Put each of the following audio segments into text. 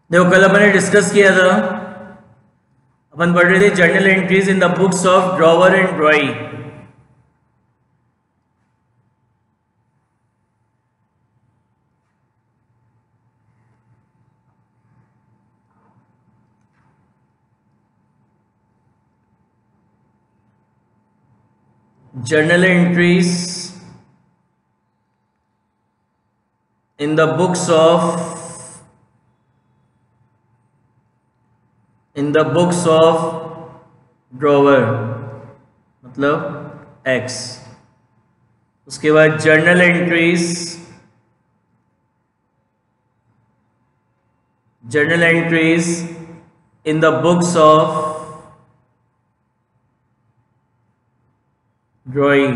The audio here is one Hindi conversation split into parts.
देखो कल अपन ने डिस्कस किया था, अपन पढ़ रहे थे journal entries in the books of drawer and ड्रॉई। Journal entries in the books of drawer मतलब X। उसके बाद journal entries in the books of drawing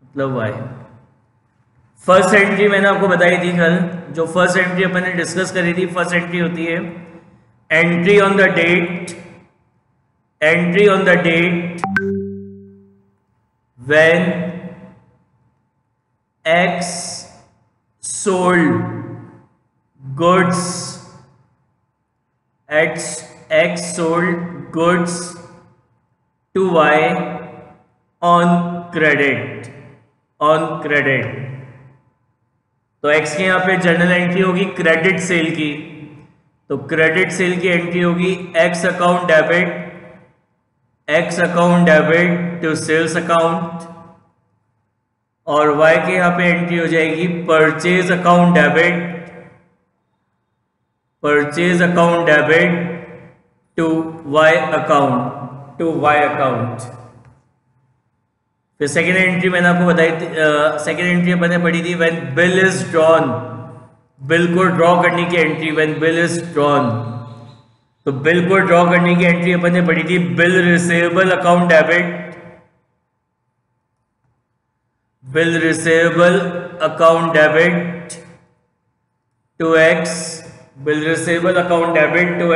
मतलब Y। फर्स्ट एंट्री मैंने आपको बताई थी कल, जो फर्स्ट एंट्री अपन ने डिस्कस करी थी। फर्स्ट एंट्री होती है entry on the date when X sold goods to Y on credit। तो X के यहाँ पे जर्नल एंट्री होगी क्रेडिट सेल की, तो क्रेडिट सेल की एंट्री होगी X account debit to sales account, और Y के यहाँ पे एंट्री हो जाएगी purchase account debit to Y account. फिर सेकेंड एंट्री मैंने आपको बताई थी, सेकेंड एंट्री अपन ने पढ़ी थी when bill is drawn, bill को ड्रॉ करने की entry when bill is drawn. तो बिल को ड्रॉ करने की एंट्री अपन ने पढ़ी थी bill receivable account debit to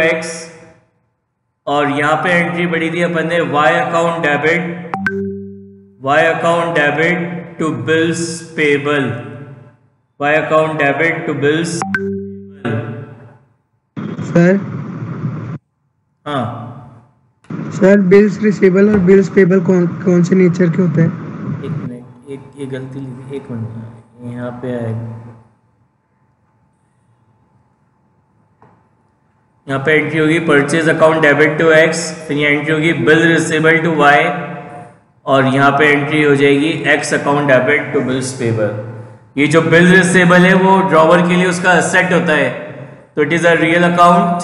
X, और यहाँ पे एंट्री पढ़ी थी अपन ने Y account debit to bills payable. Sir हाँ सर, बिल्स रिसीवेबल और बिल्स पेबल कौन से नेचर के होते हैं? एक मिनट, ये गलती लिखी, एक मिनट यहाँ पे आएगा। यहाँ पे एंट्री होगी purchase account debit to X, फिर यहाँ एंट्री होगी बिल रिसीवेबल टू Y, और यहाँ पे एंट्री हो जाएगी X account debit to bills payable. ये जो बिल रिसीवेबल है वो ड्रॉवर के लिए उसका असेट होता है, तो it is a real account.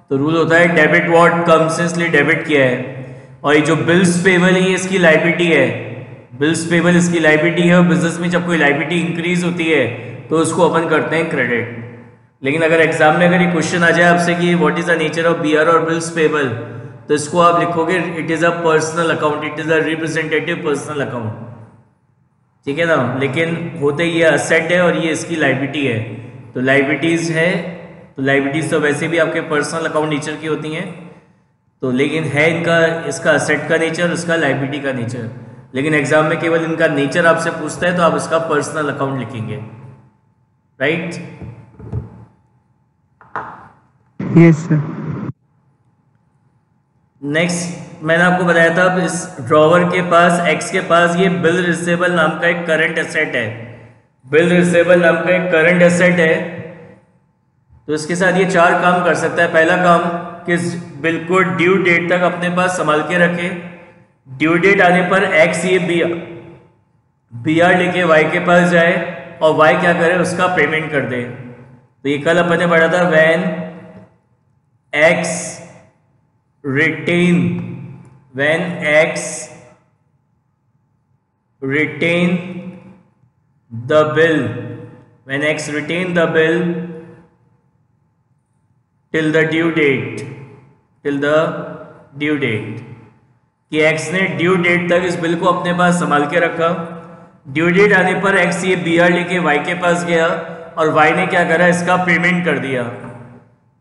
तो रूल होता है डेबिट व्हाट कम्स, इसलिए डेबिट किया है। और ये जो बिल्स पेबल है ये इसकी लायबिलिटी है, इसकी लायबिलिटी है। और बिजनेस में जब कोई लायबिलिटी इंक्रीज होती है तो उसको अपन करते हैं क्रेडिट। लेकिन अगर एग्जाम में अगर ये क्वेश्चन आ जाए आपसे कि what is the nature of BR और बिल्स पेबल, तो इसको आप लिखोगे it is a personal account, it is a representative personal account, ठीक है ना। लेकिन होते ये असेट है और ये इसकी लायबिलिटी है, तो लायबिलिटीज है, तो लायबिलिटीज तो वैसे भी आपके पर्सनल अकाउंट नेचर की होती हैं, तो लेकिन है इसका असेट का नेचर, इसका लायबिलिटी का नेचर। लेकिन एग्जाम में केवल इनका नेचर आपसे पूछता है तो आप इसका पर्सनल अकाउंट लिखेंगे, राइट। Yes sir. नेक्स्ट मैंने आपको बताया था इस ड्रॉवर के पास X के पास ये बिल रिसीवेबल नाम का एक करंट एसेट है। तो इसके साथ ये 4 काम कर सकता है। पहला काम कि बिल को ड्यू डेट तक अपने पास संभाल के रखे, ड्यू डेट आने पर X ये BR लेके Y के पास जाए और Y क्या करे, उसका पेमेंट कर दे। तो ये कल अपन ने पढ़ा था when X retain the bill till the due date कि X ने ड्यू डेट तक इस बिल को अपने पास संभाल के रखा। ड्यू डेट आने पर X ये BR लेके Y के पास गया और Y ने क्या करा, इसका पेमेंट कर दिया।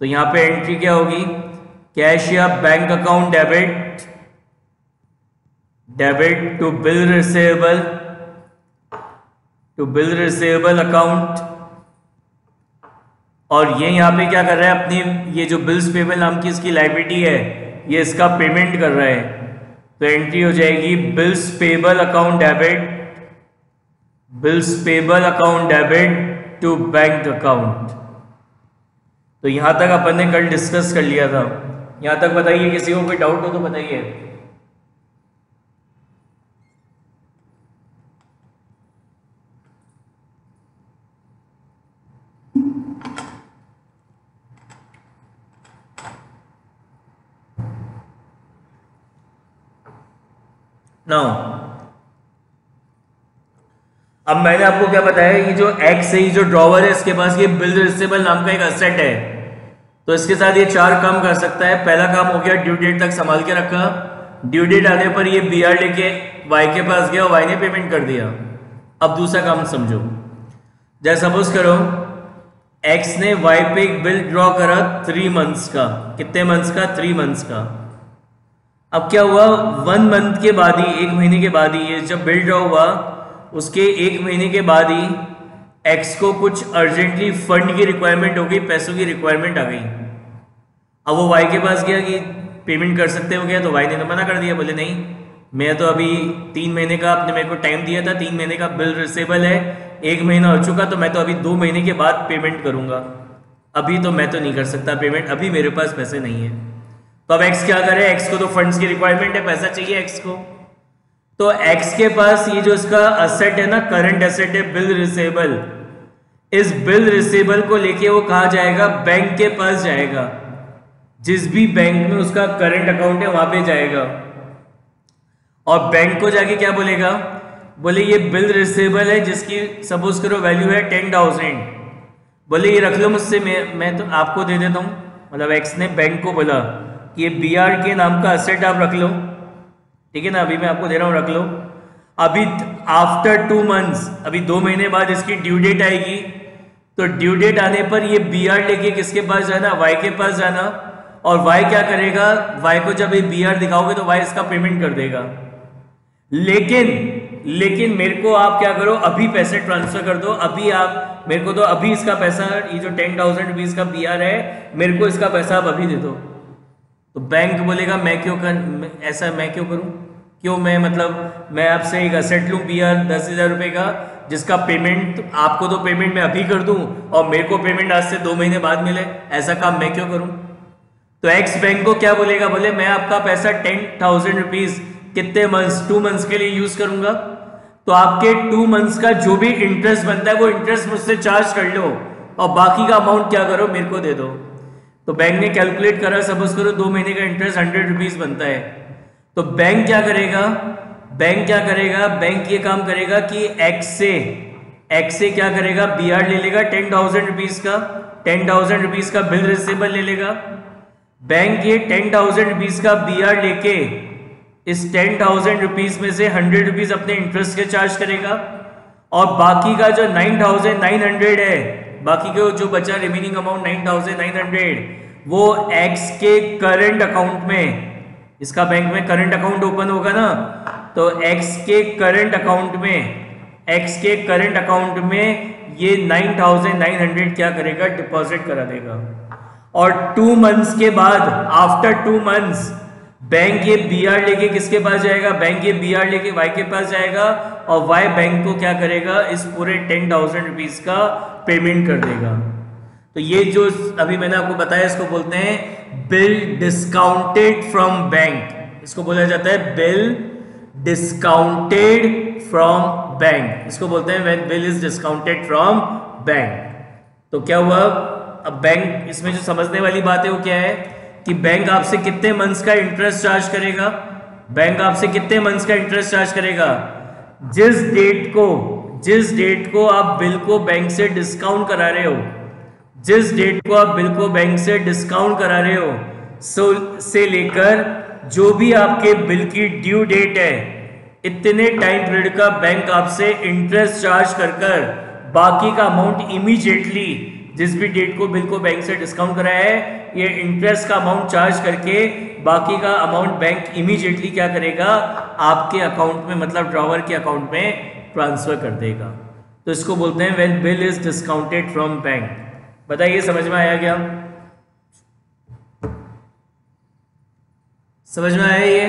तो यहाँ पे एंट्री क्या होगी, कैश या bank account debit to bill receivable account और ये यहाँ पे क्या कर रहा है, अपनी ये जो बिल्स पेबल नाम की इसकी लाइबिलिटी है, ये इसका पेमेंट कर रहा है। तो एंट्री हो जाएगी bills payable account debit, bills payable account debit to bank account. तो यहां तक अपन ने कल डिस्कस कर लिया था। यहां तक बताइए, किसी को कोई डाउट हो तो बताइए। नाउ अब मैंने आपको क्या बताया, ये जो एक्स है, ये जो ड्रॉवर है, इसके पास ये बिल रिसीवेबल नाम का एक असेट है। तो इसके साथ ये 4 काम कर सकता है। पहला काम हो गया ड्यू डेट तक संभाल के रखा, ड्यू डेट आने पर ये बीआर लेके वाई के पास गया, वाई ने पेमेंट कर दिया। अब दूसरा काम समझो, जैसे सपोज करो एक्स ने वाई पे एक बिल ड्रॉ करा 3 मंथ्स का। कितने मंथ्स का? 3 मंथ्स का। अब क्या हुआ, 1 मंथ के बाद ही, 1 महीने के बाद ही, ये जब बिल ड्रॉ हुआ उसके 1 महीने के बाद ही एक्स को कुछ अर्जेंटली फंड की रिक्वायरमेंट हो गई, पैसों की रिक्वायरमेंट आ गई। अब वो वाई के पास गया कि पेमेंट कर सकते हो क्या, तो वाई ने तो मना कर दिया, बोले नहीं, मैं तो अभी 3 महीने का, आपने मेरे को टाइम दिया था, 3 महीने का बिल रिसेबल है, 1 महीना हो चुका, तो मैं तो अभी 2 महीने के बाद पेमेंट करूंगा, अभी तो मैं तो नहीं कर सकता पेमेंट, अभी मेरे पास पैसे नहीं है। तो अब एक्स क्या करे, एक्स को तो फंड्स की रिक्वायरमेंट है, पैसा चाहिए एक्स को। तो एक्स के पास ये जो इसका असेट है ना, करंट असेट है बिल रिसेबल, इस बिल रिसेबल को लेके वो कहा जाएगा, बैंक के पास जाएगा, जिस भी बैंक में उसका करंट अकाउंट है वहां पे जाएगा, और बैंक को जाके क्या बोलेगा, बोले ये बिल रिसेबल है जिसकी सपोज करो वैल्यू है 10,000, बोले ये रख लो मुझसे, मैं तो आपको दे देता हूँ। मतलब एक्स ने बैंक को बोला कि ये बीआर के नाम का असेट आप रख लो, ठीक है ना, अभी मैं आपको दे रहा हूँ, रख लो। अभी आफ्टर 2 मंथ्स, अभी 2 महीने बाद इसकी ड्यू डेट आएगी, तो ड्यू डेट आने पर ये बीआर लेके किसके पास जाना, वाई के पास जाना, और वाई क्या करेगा, वाई को जब ये बीआर दिखाओगे तो वाई इसका पेमेंट कर देगा। लेकिन मेरे को आप क्या करो, अभी पैसे ट्रांसफर कर दो, अभी आप मेरे को तो अभी इसका पैसा, ये जो 10,000 रुपीज का बीआर है, मेरे को इसका पैसा आप अभी दे दो। तो बैंक बोलेगा मैं क्यों ऐसा मैं क्यों करूं, क्यों मैं आपसे एक असेट लूं बीआर 10,000 रुपए का, जिसका पेमेंट आपको तो पेमेंट मैं अभी कर दूं और मेरे को पेमेंट आज से 2 महीने बाद मिले, ऐसा काम मैं क्यों करूं। तो एक्स बैंक को क्या बोलेगा, बोले मैं आपका पैसा 10,000 रुपीज कितने मंथ्स, 2 मंथ्स के लिए यूज करूंगा, तो आपके 2 मंथ्स का जो भी इंटरेस्ट बनता है वो इंटरेस्ट मुझसे चार्ज कर लो, और बाकी का अमाउंट क्या करो, मेरे को दे दो। तो बैंक ने कैलकुलेट करा, सपोज करो 2 महीने का इंटरेस्ट 100 रुपीज बनता है, तो बैंक क्या करेगा, बैंक ये काम करेगा कि एक्स से क्या करेगा, बीआर ले लेगा 10,000 रुपीज का, 10,000 रुपीज का बिल रिसीवेबल ले लेगा। बैंक ये 10,000 रुपीज का बीआर लेके इस 10,000 रुपीज में से 100 रुपीज अपने इंटरेस्ट के चार्ज करेगा, और बाकी का जो 9,900 है, बाकी का जो बचा रिमेनिंग अमाउंट 9,900, वो एक्स के करंट अकाउंट में, इसका बैंक में करंट अकाउंट ओपन होगा ना, तो एक्स के करंट अकाउंट में ये 9,900 क्या करेगा, डिपॉजिट करा देगा। और 2 मंथ्स के बाद, आफ्टर 2 मंथ्स, बैंक ये बीआर लेके किसके पास जाएगा, बैंक ये बीआर लेके वाई के पास जाएगा, और वाई बैंक को क्या करेगा, इस पूरे 10,000 रुपीज का पेमेंट कर देगा। तो ये जो अभी मैंने आपको बताया, इसको बोलते हैं बिल डिस्काउंटेड फ्रॉम बैंक, इसको बोला जाता है बिल डिस्काउंटेड फ्रॉम बैंक, इसको बोलते हैं when bill is discounted from bank. तो क्या हुआ, अब बैंक, इसमें जो समझने वाली बात है वो क्या है कि बैंक आपसे कितने मंथ्स का इंटरेस्ट चार्ज करेगा, बैंक आपसे कितने मंथ्स का इंटरेस्ट चार्ज करेगा, जिस डेट को आप बिल को बैंक से डिस्काउंट करा रहे हो, जिस डेट को आप बिल को बैंक से डिस्काउंट करा रहे हो, से लेकर जो भी आपके बिल की ड्यू डेट है, इतने टाइम पीरियड का बैंक आपसे इंटरेस्ट चार्ज कर बाकी का अमाउंट इमीडिएटली, जिस भी डेट को बिल को बैंक से डिस्काउंट कराया है, ये इंटरेस्ट का अमाउंट चार्ज करके बाकी का अमाउंट बैंक इमीडिएटली क्या करेगा, आपके अकाउंट में, मतलब ड्रॉवर के अकाउंट में ट्रांसफर कर देगा। तो इसको बोलते हैं when bill is discounted from bank. बताइए समझ में आया क्या? समझ में आया ये?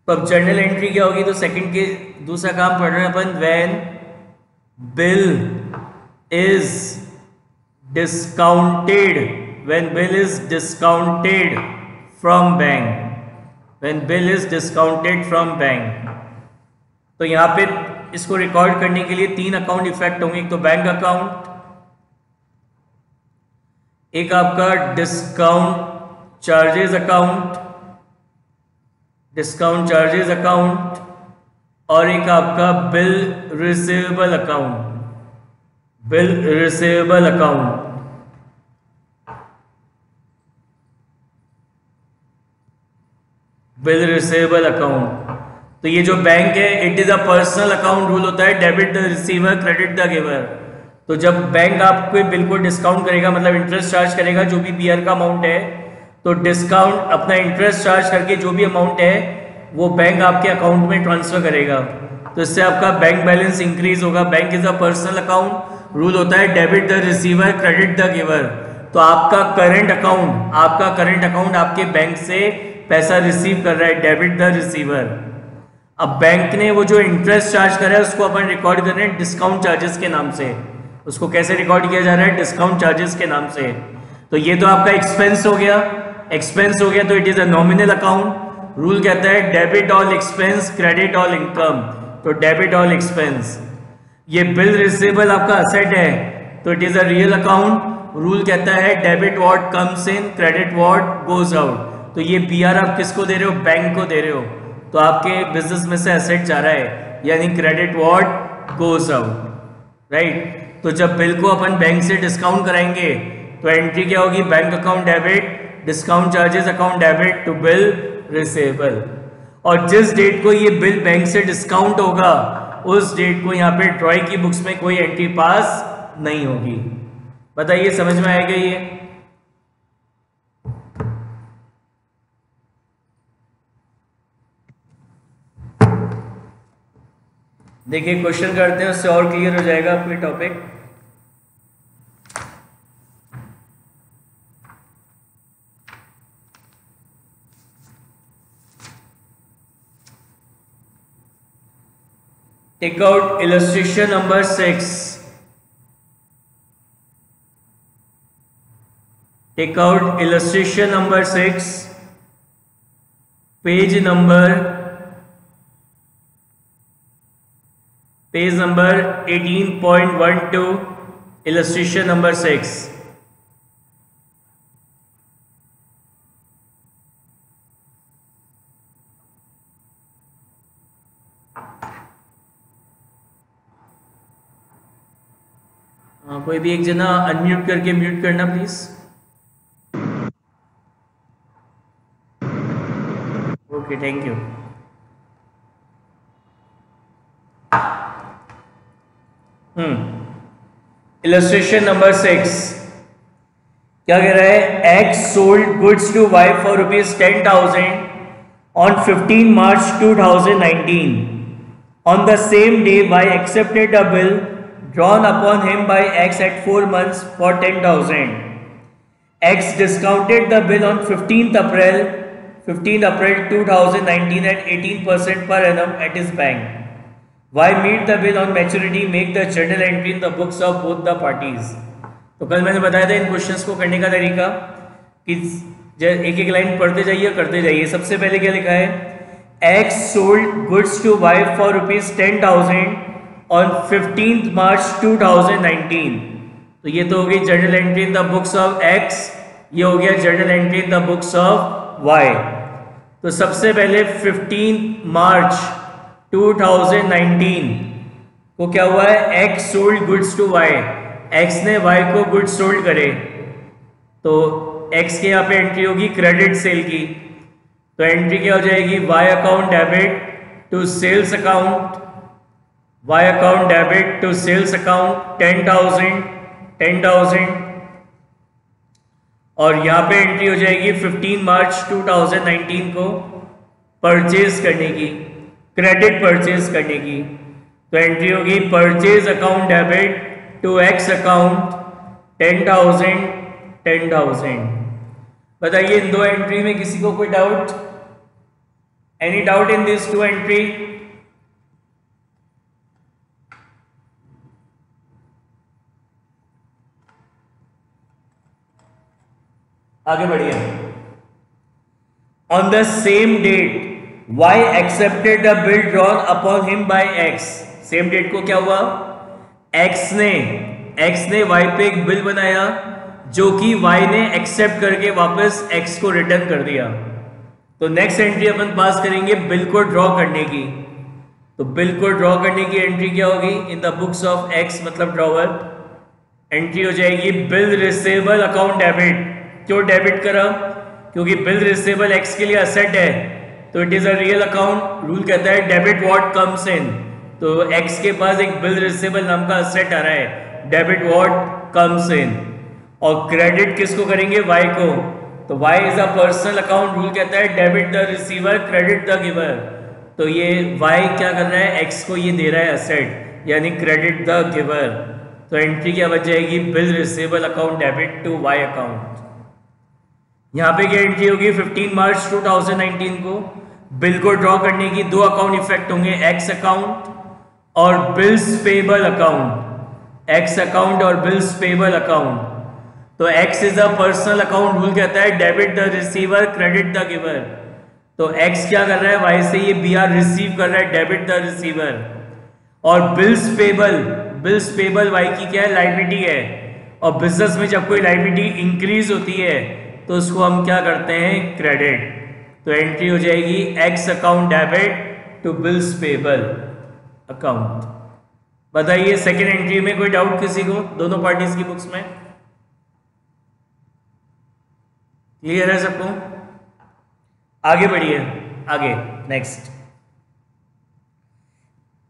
तो अब जर्नल एंट्री क्या होगी? तो सेकंड के दूसरा काम पढ़ रहे हैं अपन, when bill is discounted, when bill is discounted from bank, when bill is discounted from bank. तो यहां पे इसको रिकॉर्ड करने के लिए 3 अकाउंट इफेक्ट होंगे। एक तो बैंक अकाउंट, एक आपका discount charges account, discount charges account, और एक आपका bill receivable account, bill receivable account. Bill receivable account. तो ये जो बैंक है, it is a personal account. Rule होता है debit the receiver credit the giver. तो जब बैंक आपके बिल को डिस्काउंट करेगा, मतलब इंटरेस्ट चार्ज करेगा जो भी बीआर का अमाउंट है, तो डिस्काउंट अपना इंटरेस्ट चार्ज करके जो भी अमाउंट है वो बैंक आपके अकाउंट में ट्रांसफर करेगा। तो इससे आपका बैंक बैलेंस इंक्रीज होगा। Bank is a personal account. Rule होता है debit the receiver credit the giver. तो आपका करंट अकाउंट आपके बैंक से पैसा रिसीव कर रहा है, डेबिट द रिसीवर। अब बैंक ने वो जो इंटरेस्ट चार्ज कर रहा है उसको अपन रिकॉर्ड कर रहे हैं डिस्काउंट चार्जेस के नाम से। उसको कैसे रिकॉर्ड किया जा रहा है? डिस्काउंट चार्जेस के नाम से। तो ये तो आपका एक्सपेंस हो गया, एक्सपेंस हो गया, तो it is a nominal account. Rule कहता है debit all expense credit all income, तो डेबिट ऑल एक्सपेंस। ये बिल रिसीवेबल आपका असेट है, तो it is a real account. Rule कहता है debit what comes in credit what goes out. तो ये बीआर आप किसको दे रहे हो? बैंक को दे रहे हो। तो आपके बिजनेस में से एसेट जा रहा है, यानी credit what goes out, right. तो जब बिल को अपन बैंक से डिस्काउंट कराएंगे तो एंट्री क्या होगी? Bank account debit, discount charges account debit to bill receivable. और जिस डेट को ये बिल बैंक से डिस्काउंट होगा उस डेट को यहाँ पे ड्रॉइंग की बुक्स में कोई एंट्री पास नहीं होगी। बताइए समझ में आएगा ये? देखिए क्वेश्चन करते हैं, उससे और क्लियर हो जाएगा आपको topic. Take out illustration number 6। Take out illustration number 6, page number 18.12, illustration number 6। कोई भी एक जना अनम्यूट करके म्यूट करना please. Okay, thank you. Illustration number 6 क्या कह रहा है? X sold goods to Y for ₹10,000 on 15 March 2019. On the same day, Y accepted a bill drawn upon him by X at 4 months for 10,000. X discounted the bill on 15th April 2019 at 18% per annum at his bank. Y meet the bill on maturity, make the journal entry in the books of both the parties. तो कल मैंने बताया था इन क्वेश्चंस को करने का तरीका कि एक एक लाइन पढ़ते जाइए करते जाइए। सबसे पहले क्या लिखा है? X sold goods to Y for ₹10,000 on 15th March 2019. तो ये तो हो गई journal entry in the books of X, ये हो गया journal entry in the books of Y। तो सबसे पहले 15 मार्च 2019 को क्या हुआ है? X sold goods to Y, X ने Y को गुड्स सोल्ड करे, तो X के यहाँ पे एंट्री होगी क्रेडिट सेल की। तो एंट्री क्या हो जाएगी? Y account debit to sales account, Y account debit to sales account 10,000। और यहाँ पे एंट्री हो जाएगी 15 मार्च 2019 को परचेज करने की, क्रेडिट परचेज करने की। तो एंट्री होगी purchase account debit to X account 10,000 10,000। बताइए इन दो एंट्री में किसी को कोई doubt? Any doubt in this two entry? आगे बढ़िए। On the same date Y accepted the bill drawn upon him by X। Same date को क्या हुआ? X ने Y पे एक बिल बनाया जो कि Y ने एक्सेप्ट करके वापस X को रिटर्न कर दिया। तो नेक्स्ट एंट्री अपन पास करेंगे बिल को ड्रॉ करने की। तो बिल को ड्रॉ करने की एंट्री क्या होगी? इन द बुक्स ऑफ X मतलब ड्रॉवर एंट्री हो जाएगी बिल रिसीवेबल अकाउंट डेबिट। क्यों डेबिट करा? क्योंकि बिल रिसीवेबल X के लिए असेट है, तो it is a real account. Rule कहता है डेबिट व्हाट कम्स इन। तो X के पास एक बिल रिसीवेबल नाम का असेट आ रहा है, डेबिट व्हाट कम्स इन। और क्रेडिट किसको करेंगे? Y को। तो Y is a personal account. Rule कहता है debit the receiver credit the giver. तो ये Y क्या कर रहा है? X को ये दे रहा है असेट, यानी क्रेडिट द गिवर। तो एंट्री क्या बच जाएगी? Bill receivable account debit to Y account. यहाँ पे क्या एंट्री होगी? 15 मार्च 2019 को बिल को ड्रॉ करने की दो अकाउंट इफेक्ट होंगे, एक्स अकाउंट और bills payable account. X account और बिल्स पेबल अकाउंट। तो x is a personal account. Rule कहता है debit the receiver credit the giver. तो एक्स क्या कर रहा है? वाई से ये BR रिसीव कर रहा है, डेबिट द रिसीवर। और बिल्स पेबल वाई की क्या है? लायबिलिटी है। और बिजनेस में जब कोई लायबिलिटी इंक्रीज होती है तो उसको हम क्या करते हैं? क्रेडिट। तो एंट्री हो जाएगी X account debit to bills payable account. बताइए सेकेंड एंट्री में कोई डाउट किसी को? दोनों पार्टीज की बुक्स में क्लियर है सबको? आगे बढ़िए। आगे नेक्स्ट,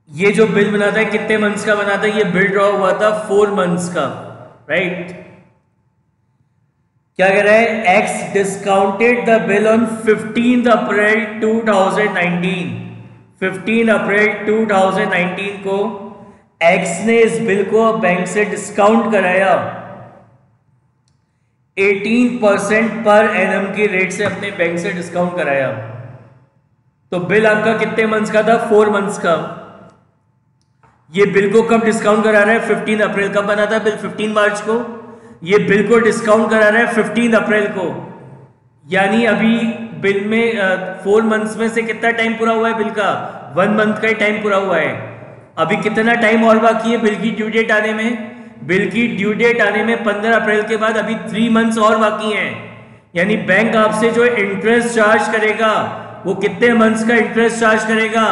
ये जो बिल बनाता है कितने मंथ्स का बनाता है? ये बिल ड्रॉ हुआ था 4 मंथ्स का, राइट। क्या कह रहा है? X discounted the bill on 15 अप्रैल 2019। 15 अप्रैल 2019 को X ने इस बिल को बैंक से डिस्काउंट कराया 18% पर एनम की रेट से अपने बैंक से डिस्काउंट कराया। तो बिल आपका कितने मंथ्स का था? 4 मंथ्स का। ये बिल को कब डिस्काउंट करा रहा है? 15 अप्रैल। कब बना था बिल? 15 मार्च को। ये बिल को डिस्काउंट करा रहा है 15 अप्रैल को, यानी अभी बिल में 4 मंथ्स में से कितना टाइम पूरा हुआ है बिल का? 1 मंथ का ही टाइम पूरा हुआ है। अभी कितना टाइम और बाकी है बिल की ड्यू डेट आने में? बिल की ड्यू डेट आने में 15 अप्रैल के बाद अभी 3 मंथ्स और बाकी हैं। यानी बैंक आपसे जो इंटरेस्ट चार्ज करेगा वो कितने मंथ्स का इंटरेस्ट चार्ज करेगा?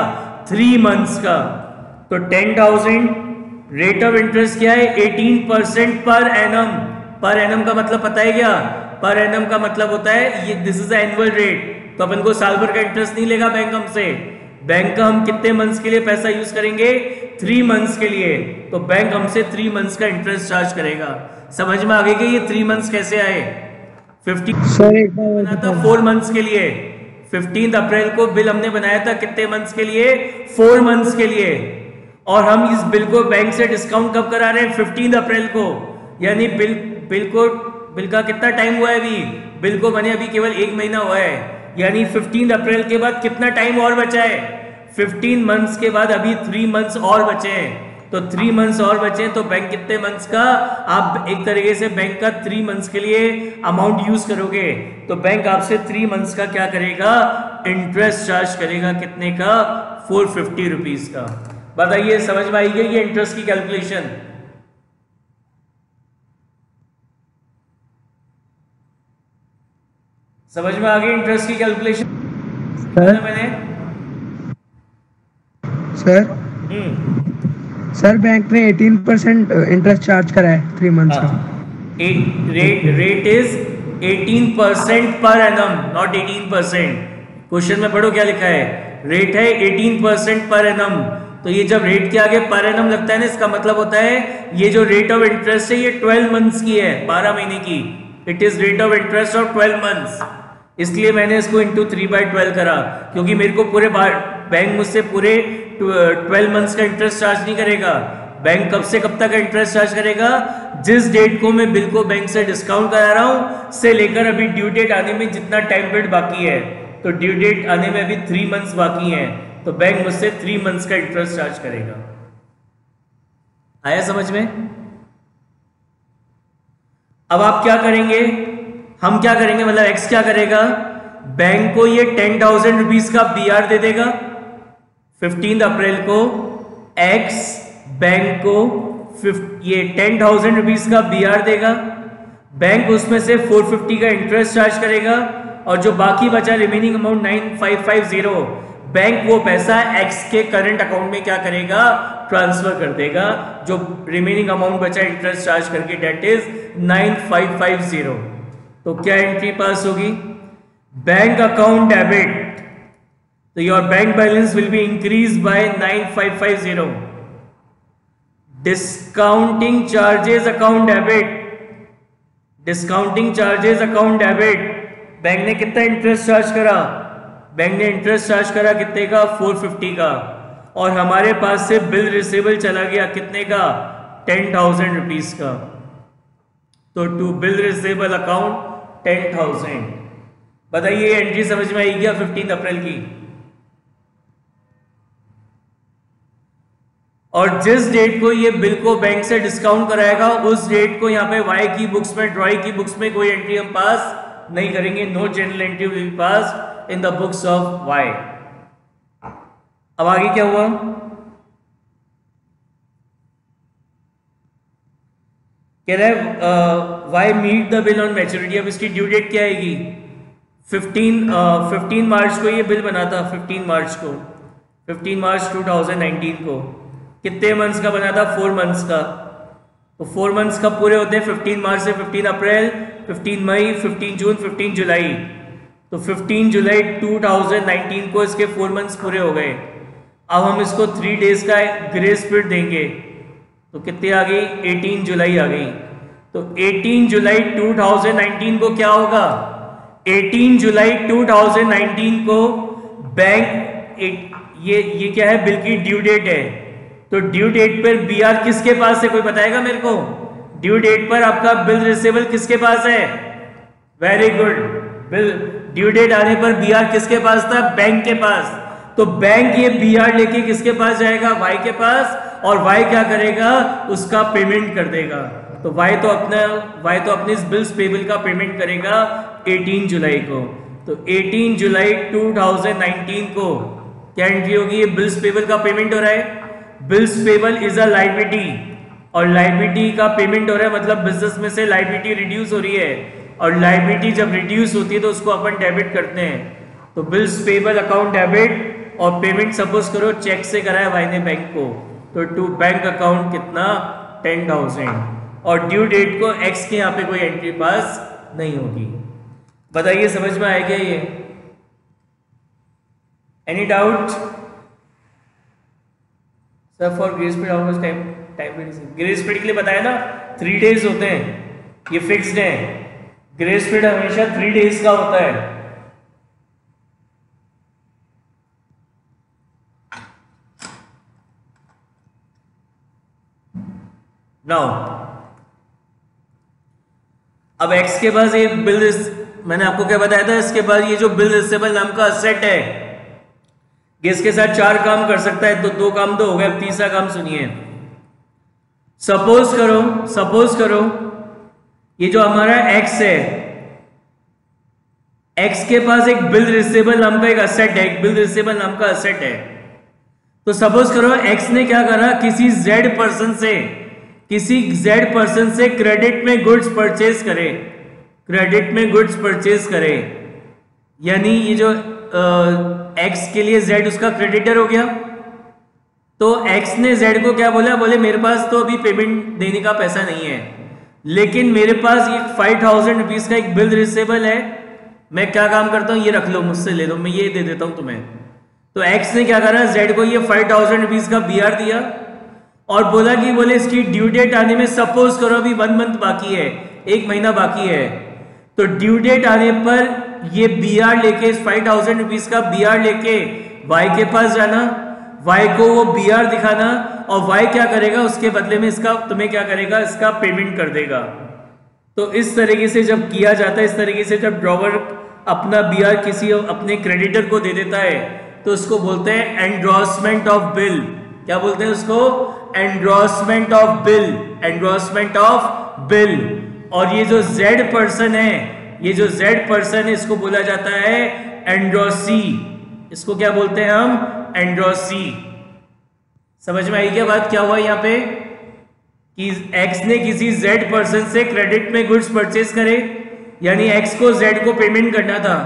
3 मंथ्स का। तो 10,000 रेट ऑफ इंटरेस्ट क्या है? 18% पर एनम। पर एनम का मतलब पता है क्या? पर एनम का मतलब होता है ये दिस इज एनुअल रेट। तो अपन को साल भर का इंटरेस्ट नहीं लेगा बैंक हमसे। बैंक का हम कितने मंथ्स के लिए पैसा यूज करेंगे? 3 मंथ्स के लिए। तो बैंक हमसे 3 मंथ्स का इंटरेस्ट चार्ज करेगा। समझ में आ गई कि ये 3 मंथ्स कैसे आए? 15 बना था 4 मंथ्स के लिए। 15 अप्रैल को बिल हमने बनाया था कितने मंथ्स के लिए? 4 मंथ्स के लिए। और हम इस बिल को बैंक से डिस्काउंट कब करा रहे हैं? 15 अप्रैल को। यानी बिल का कितना टाइम हुआ है? अभी बिल को बने अभी केवल 1 महीना हुआ है। यानी 15 अप्रैल के बाद कितना टाइम और बचा है? 15 मंथ्स के बाद अभी 3 मंथ्स और बचे हैं। तो 3 मंथ्स और बचे हैं, तो बैंक कितने मंथ्स का? आप एक तरीके से बैंक का 3 मंथ्स के लिए अमाउंट यूज करोगे तो बैंक आपसे 3 मंथ्स का क्या करेगा? इंटरेस्ट चार्ज करेगा। कितने का? 450 रुपीज का। बताइए समझ में आई गई ये इंटरेस्ट की कैलकुलेशन? समझ में आ गई इंटरेस्ट की कैलकुलेशन? मैंने सर बैंक ने 18% इंटरेस्ट चार्ज करा है 3 मंथ्स का। Rate is 18% per annum, not 18%। Question में पढ़ो क्या लिखा है? रेट है 18% पर एनम। तो ये जब रेट के आगे पर एनम लगता है ना, इसका मतलब होता है ये जो रेट ऑफ इंटरेस्ट है ये 12 मंथ्स की है, 12 महीने की। It is rate of interest of 12 months. इसलिए मैंने इसको इंटू 3/12 करा, क्योंकि मेरे को पूरे बैंक मुझसे पूरे 12 मंथ्स का इंटरेस्ट चार्ज नहीं करेगा। बैंक कब से कब तक का इंटरेस्ट चार्ज करेगा? जिस डेट को मैं बिल को बैंक से डिस्काउंट करा रहा हूं से लेकर अभी ड्यू डेट आने में जितना टाइम पीरियड बाकी है, तो ड्यू डेट आने में अभी 3 मंथ्स बाकी हैं, तो बैंक मुझसे 3 मंथ्स का इंटरेस्ट चार्ज करेगा। आया समझ में? अब आप क्या करेंगे, हम क्या करेंगे, मतलब एक्स क्या करेगा, बैंक को ये 10,000 रुपीज का बीआर दे देगा 15 अप्रैल को। एक्स बैंक को ये 10,000 रुपीज का बीआर देगा, बैंक उसमें से 450 का इंटरेस्ट चार्ज करेगा, और जो बाकी बचा रिमेनिंग अमाउंट 9550, बैंक वो पैसा एक्स के करंट अकाउंट में क्या करेगा, ट्रांसफर कर देगा। जो रिमेनिंग अमाउंट बचा इंटरेस्ट चार्ज करके, डेट इज 9550। तो क्या एंट्री पास होगी? बैंक अकाउंट डेबिट, तो your bank balance will be increase by 9550। Discounting charges account debit, discounting charges account debit, bank ने कितना इंटरेस्ट चार्ज करा, बैंक ने इंटरेस्ट चार्ज करा कितने का, 450 का, और हमारे पास से बिल रिसीवेबल चला गया कितने का, 10,000 रुपीज का। तो टू बिल रिसीवेबल अकाउंट 10,000। बताइए एंट्री समझ में आई क्या 15 अप्रैल की? और जिस डेट को ये बिल को बैंक से डिस्काउंट कराएगा उस डेट को यहाँ पे वाई की बुक्स में, ड्रॉइंग की बुक्स में कोई एंट्री हम पास नहीं करेंगे। No general entry will be passed in the books of Y. अब आगे क्या हुआ, कह रहा है Y meet the bill on maturity. अब इसकी ड्यू डेट क्या आएगी, 15 मार्च को ये बिल बना था, 15 मार्च को, 15 मार्च 2019 को। कितने मंथ्स का बना था, 4 मंथ्स का। तो 4 मंथ्स कब पूरे होते हैं, 15 मार्च से 15 अप्रैल, 15 मई, 15 जून, 15 जुलाई। तो 15 जुलाई 2019 को इसके 4 मंथ्स पूरे हो गए। अब हम इसको 3 डेज का ग्रेस पीरियड देंगे, तो कितनी आ गई, 18 जुलाई आ गई। तो 18 जुलाई 2019 को क्या होगा, 18 जुलाई 2019 को बैंक ये क्या है, बिल की ड्यू डेट है। तो ड्यू डेट पर बीआर किसके पास है, कोई बताएगा मेरे को? ड्यू डेट पर आपका बिल रिसीवेबल किसके पास है? Very good, bill due date आने पर बीआर किसके पास था, बैंक के पास। तो बैंक ये बीआर लेके किसके पास जाएगा, वाई के पास, और वाई क्या करेगा, उसका पेमेंट कर देगा। तो वाई तो अपने इस बिल्स पेबल का पेमेंट करेगा 18 जुलाई को। तो 18 जुलाई 2019 को क्या एंट्री होगी, ये बिल्स पेबल का पेमेंट हो रहा है। Bills payable is a liability, और लायबिलिटी का पेमेंट हो रहा है, मतलब बिजनेस में से लायबिलिटी रिड्यूस हो रही है, और लायबिलिटी जब रिड्यूस होती है तो उसको अपन डेबिट करते हैं। तो बिल्स पेबल अकाउंट डेबिट, और पेमेंट सपोज करो चेक से कराया वाई ने बैंक को, तो टू बैंक अकाउंट कितना, 10,000, और ड्यू डेट को एक्स के यहाँ पे कोई एंट्री पास नहीं होगी। बताइए समझ में आया क्या ये? Any doubt? Sir for grace period how much time grace period के लिए बताया ना, 3 डेज होते हैं, ये फिक्स्ड है। ग्रेस पीरियड हमेशा 3 डेज का होता है। नाउ अब एक्स के पास ये बिल, मैंने आपको क्या बताया था, इसके बाद ये जो बिल रिसीवेबल नाम का असेट है, ये इसके साथ 4 काम कर सकता है। तो 2 काम तो हो गए, अब तीसरा काम सुनिए। सपोज करो ये जो हमारा एक्स है, एक्स के पास एक बिल रिसीवेबल नाम का एक असेट है, एक बिल रिसीवेबल नाम का असेट है। तो सपोज करो एक्स ने क्या करा, किसी जेड पर्सन से क्रेडिट में गुड्स परचेज करे, यानी ये जो एक्स के लिए जेड उसका क्रेडिटर हो गया। तो एक्स ने जेड को क्या बोला, बोले मेरे पास तो अभी पेमेंट देने का पैसा नहीं है, लेकिन मेरे पास ये 5,000 रुपीज का एक बिल रिसीवेबल है, मैं क्या काम करता हूं, ये रख लो, मुझसे ले लो, मैं ये दे देता हूं तुम्हें। तो एक्स ने क्या करा, जेड को ये 5,000 रुपीज का बीआर दिया, और बोला कि बोले इसकी ड्यू डेट आने में सपोज करो अभी 1 मंथ बाकी है, 1 महीना बाकी है। तो ड्यू डेट आने पर ये बीआर लेके, 5,000 रुपीज का बीआर लेके वाई के पास जाना, वाई को वो BR दिखाना, और वाई क्या करेगा उसके बदले में इसका तुम्हें क्या करेगा, इसका पेमेंट कर देगा। तो इस तरीके से जब किया जाता है, इस तरीके से जब ड्रॉवर अपना BR किसी अपने क्रेडिटर को दे देता है तो उसको बोलते हैं एंडोर्समेंट ऑफ बिल। क्या बोलते हैं उसको? Endorsement of bill, endorsement of bill. और ये जो Z पर्सन है, ये जो Z पर्सन है, इसको बोला जाता है एंडोर्सी। इसको क्या बोलते हैं हम? एंडोर्सी। समझ में आई क्या बात? क्या हुआ यहाँ पे कि X ने किसी Z पर्सन से क्रेडिट में गुड्स परचेज करे, यानी X को Z को पेमेंट करना था,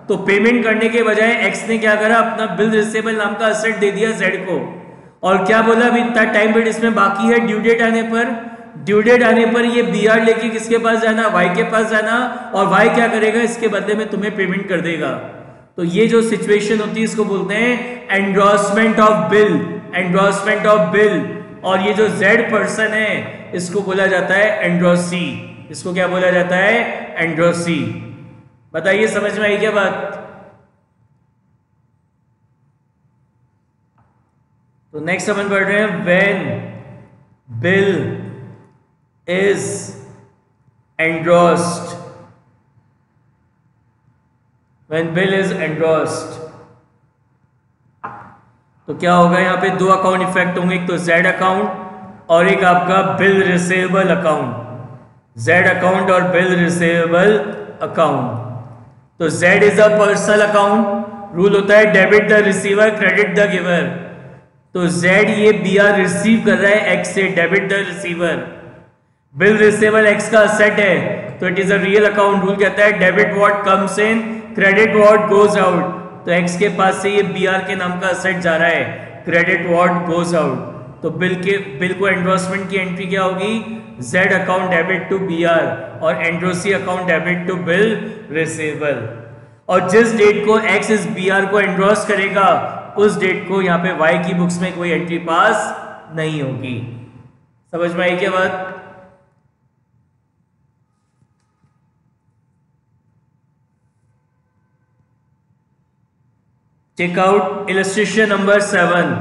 तो पेमेंट करने के बजाय X ने क्या करा, अपना बिल रिसीवेबल नाम का असेट दे दिया Z को, और क्या बोला अभी इतना टाइम पीरियड इसमें बाकी है, ड्यू डेट आने पर, ड्यू डेट आने पर ये BR लेके किसके पास जाना, Y के पास जाना, और Y क्या करेगा, इसके बदले में तुम्हें पेमेंट कर देगा। तो ये जो सिचुएशन होती है इसको बोलते हैं endorsement of bill, endorsement of bill. और ये जो Z पर्सन है इसको बोला जाता है एंडोर्सी। इसको क्या बोला जाता है? एंडोर्सी। बताइए समझ में आई क्या बात? तो नेक्स्ट अपन पढ़ रहे हैं when bill is endorsed, when bill is endorsed तो क्या होगा, यहाँ पे दो अकाउंट इफेक्ट होंगे, एक तो Z अकाउंट और एक आपका bill receivable account. Z account और बिल रिसीवेबल अकाउंट। तो Z is a personal account, rule होता है debit the receiver credit the giver. तो Z ये BR रिसीव कर रहा है X से, debit the receiver. Bill receivable X का असेट है तो it is a real account, rule कहता है debit what comes in credit what goes out. तो X के पास से ये BR के नाम का असेट जा रहा है, क्रेडिट व्हाट गोज आउट। तो बिल को एंडोर्समेंट की एंट्री क्या होगी, Z account debit to BR और endorsee account debit to bill receivable. और जिस डेट को X इस BR को एंडोर्स करेगा उस डेट को यहाँ पे Y की बुक्स में कोई एंट्री पास नहीं होगी। समझ में आई क्या बात? Check out illustration number 7.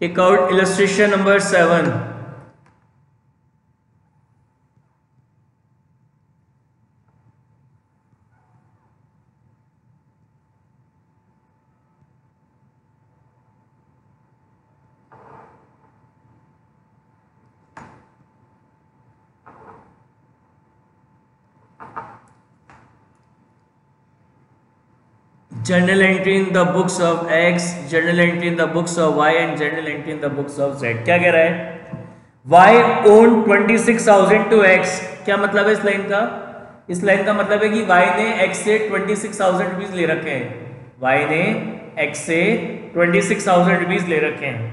Check out illustration number 7. Journal entry in the books of X, journal entry in the books of Y and journal entry in the books of Z। क्या कह रहा है? Y owned 26,000 to X। क्या मतलब है इस लाइन का? इस लाइन का मतलब है कि Y ने X से 26,000 रुपीज ले रखे हैं। Y ने X से 26,000 रुपीज ले रखे हैं।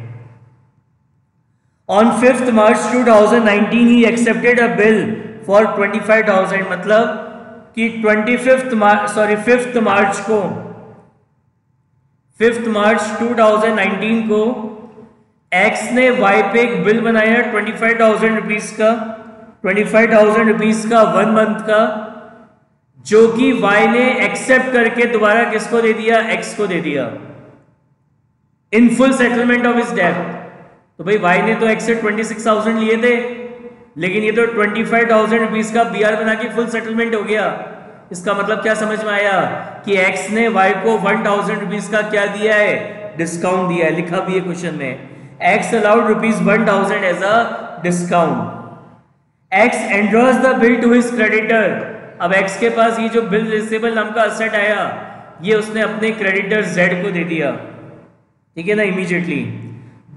On 5th March 2019 he accepted a bill for 25,000। मतलब कि 5th मार्च 2019 को X ने Y पे एक बिल बनाया 25,000 रुपीज का, 25,000 रुपीज का 1 मंथ का, जो कि Y ने एक्सेप्ट करके दोबारा किसको दे दिया, X को दे दिया in full settlement of his debt. तो भाई Y ने तो X से 26,000 लिए थे, लेकिन ये तो 25,000 रुपीज का BR बना के फुल सेटलमेंट हो गया। इसका मतलब क्या समझ में आया कि X ने Y को 1,000 रुपीज का क्या दिया है, डिस्काउंट दिया है। लिखा भी है क्वेश्चन में, X allowed rupees 1,000 as a discount। X endorsed the bill to his creditor। अब X के पास ये जो बिल रिसीवेबल नाम का असेट आया, ये उसने अपने क्रेडिटर Z को दे दिया, ठीक है ना। Immediately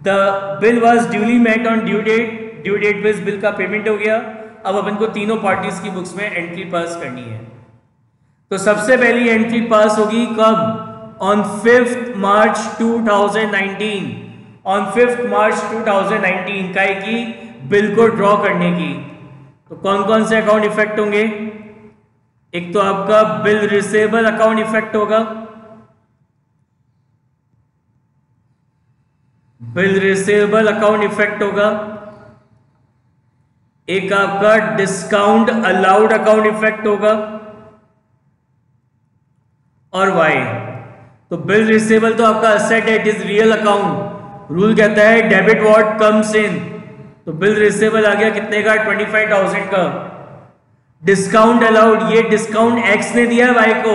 the bill was duly met on due date, due date पे इस बिल का पेमेंट हो गया। अब अपन को तीनों पार्टीज की बुक्स में एंट्री पास करनी है। तो सबसे पहली एंट्री पास होगी कब, on 5th March 2019। On 5th मार्च 2019 काय की बिल को ड्रॉ करने की। तो कौन कौन से अकाउंट इफेक्ट होंगे, एक तो आपका बिल रिसीवेबल अकाउंट इफेक्ट होगा, बिल रिसीवेबल अकाउंट इफेक्ट होगा, एक आपका डिस्काउंट अलाउड अकाउंट इफेक्ट होगा, और Y तो बिल रिसीवेबल तो आपका असेट है, it is real account. Rule कहता है डेबिट व्हाट कम्स इन, तो बिल रिसीवेबल आ गया कितने का, 25,000 का। डिस्काउंट अलाउड, ये डिस्काउंट एक्स ने दिया है वाई को,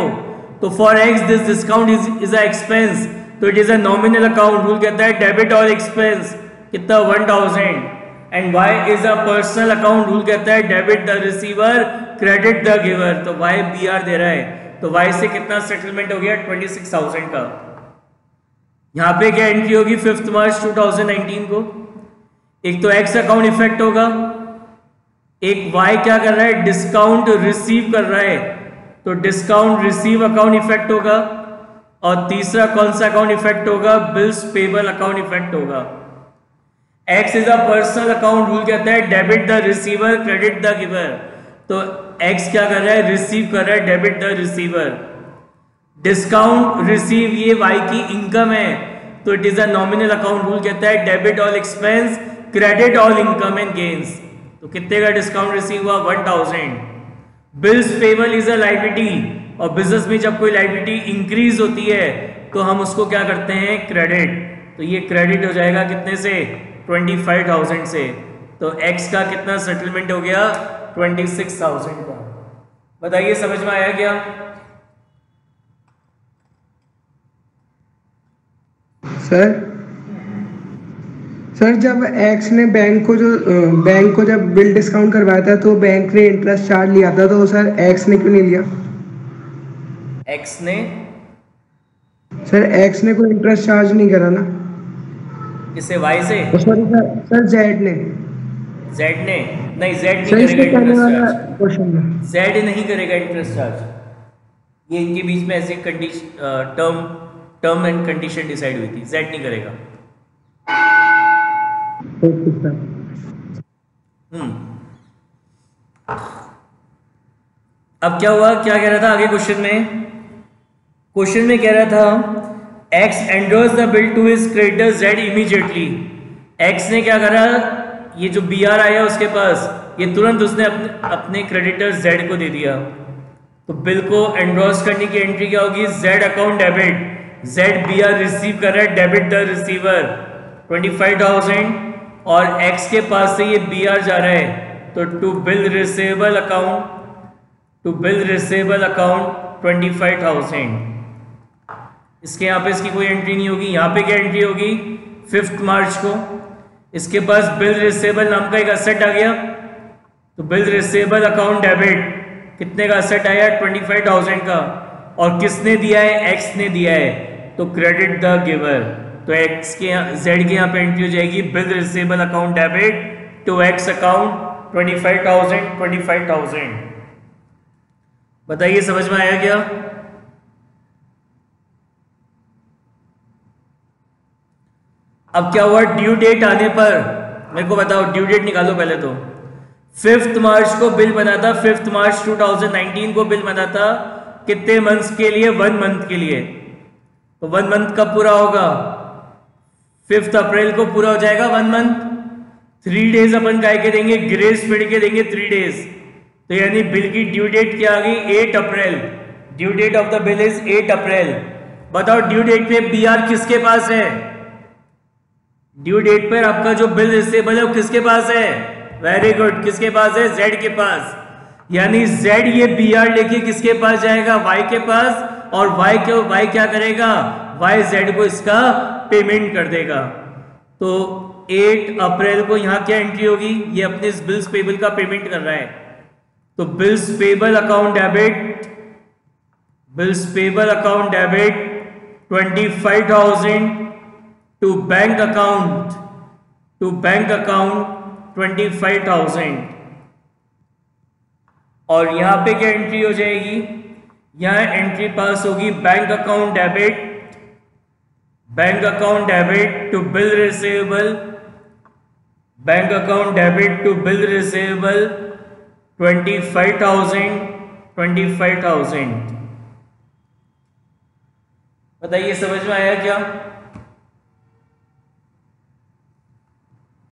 तो for X this discount is a expense, तो it is a nominal account. Rule कहता है डेबिट ऑल एक्सपेंस, कितना 1000। And Y is a personal account, rule कहता है debit the receiver credit the giver, तो वाई बी आर दे रहा है, तो वाई से कितना सेटलमेंट हो गया 26,000 का। यहां पे क्या एंट्री होगी 5 मार्च 2019 को। एक तो एक्स अकाउंट इफेक्ट होगा, एक वाई क्या कर रहा है, डिस्काउंट रिसीव कर रहा है, तो डिस्काउंट रिसीव अकाउंट इफेक्ट होगा। और तीसरा कौन सा अकाउंट इफेक्ट होगा, बिल्स पेबल अकाउंट इफेक्ट होगा। X is a personal account, rule कहता है debit the receiver credit the giver, तो एक्स क्या कर रहा है, रिसीव कर रहा है, debit the receiver. Discount receive ये वाई की इनकम है, तो it is a nominal account. Rule कहता है debit all expense credit all income and gains, तो कितने का डिस्काउंट रिसीव हुआ 1000। Bills payable is a liability, और बिजनेस में जब कोई लायबिलिटी इंक्रीज होती है तो हम उसको क्या करते हैं, क्रेडिट, तो ये क्रेडिट हो जाएगा कितने से, 25,000 से। तो एक्स का कितना सेटलमेंट हो गया 26,000 का। बताइए समझ में आया क्या? सर जब एक्स ने बैंक को जब बिल डिस्काउंट करवाया था तो बैंक ने इंटरेस्ट चार्ज लिया था, तो सर एक्स ने क्यों नहीं लिया? एक्स ने कोई इंटरेस्ट चार्ज नहीं करा ना। किसे, वाई से? सर जेड ने नहीं, जेड नहीं करेगा इंटरेस्ट चार्ज, जेड नहीं करेगा इंटरेस्ट चार्ज। ये इनके बीच में ऐसे condition term and condition decide हुई थी, जेड नहीं करेगा। अब क्या हुआ, क्या कह रहा था आगे क्वेश्चन में कह रहा था X endorse the bill to his creditor Z immediately. X ने क्या करा, ये जो बी आर आया उसके पास, ये तुरंत उसने अपने क्रेडिटर जेड को दे दिया। तो बिल को एंडोर्स करने की एंट्री क्या होगी, Z account debit, Z B R receive कर रहा है, डेबिट द रिसीवर 25,000, और एक्स के पास से ये बी आर जा रहा है, तो टू बिल रिसीवेबल अकाउंट 25,000। इसके यहाँ पे इसकी कोई एंट्री नहीं होगी। यहाँ पे क्या एंट्री होगी 5 मार्च को, इसके पास बिल रिसीवेबल नाम का एक असेट आ गया, तो बिल रिसीवेबल अकाउंट डेबिट, कितने का असेट आया 25,000 का, और किसने दिया है, एक्स ने दिया है, तो क्रेडिट द गिवर, तो एक्स के जेड के यहाँ पे एंट्री हो जाएगी bill receivable account debit to X account 25,000। बताइए समझ में आया क्या? अब क्या हुआ, ड्यू डेट आने पर मेरे को बताओ, ड्यू डेट निकालो पहले तो। 5 मार्च को बिल बना था, 5 मार्च 2019 को बिल बना था, कितने मंथ्स के लिए, 1 मंथ के लिए। तो 1 मंथ कब पूरा होगा, 5 अप्रैल को पूरा हो जाएगा 1 मंथ। 3 डेज अपन काय के देंगे, ग्रेस पीरियड के देंगे 3 डेज, तो यानी बिल की ड्यू डेट क्या आ गई 8 अप्रैल। Due date of the bill is 8 April. बताओ ड्यू डेट पे बी आर किसके पास है, ड्यू डेट पर आपका जो बिल रिसीवेबल है वो किसके पास है, वेरी गुड, किसके पास है, जेड के पास। यानी जेड ये बी आर लेके किसके पास जाएगा, वाई के पास, और वाई क्या करेगा, वाई जेड को इसका पेमेंट कर देगा। तो 8 अप्रैल को यहां क्या एंट्री होगी, ये अपने इस बिल्स पेबल का पेमेंट कर रहा है, तो bills payable account debit 25,000 to bank account 25,000। और यहां पे क्या एंट्री हो जाएगी, यहां एंट्री पास होगी bank account debit to bill receivable 25,000। बताइए समझ में आया क्या?